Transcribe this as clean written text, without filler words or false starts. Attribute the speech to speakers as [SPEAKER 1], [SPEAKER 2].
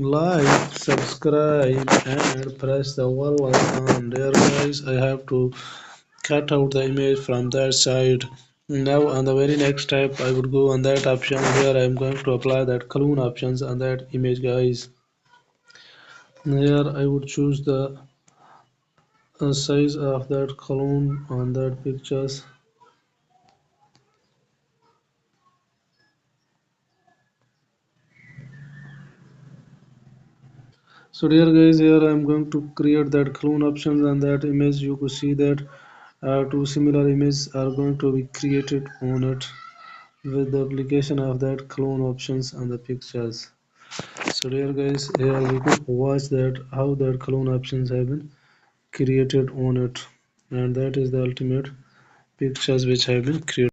[SPEAKER 1] Like, subscribe, and press the bell icon. Dear guys, I have to cut out the image from that side. Now on the very next step, I would go on that option where I am going to apply that clone options on that image, guys. Here I would choose the size of that clone on that pictures. So dear guys, here I am going to create that clone options on that image. You could see that two similar images are going to be created on it with the application of that clone options on the pictures. So dear guys, here we could watch that how that clone options have been created on it, and that is the ultimate pictures which have been created.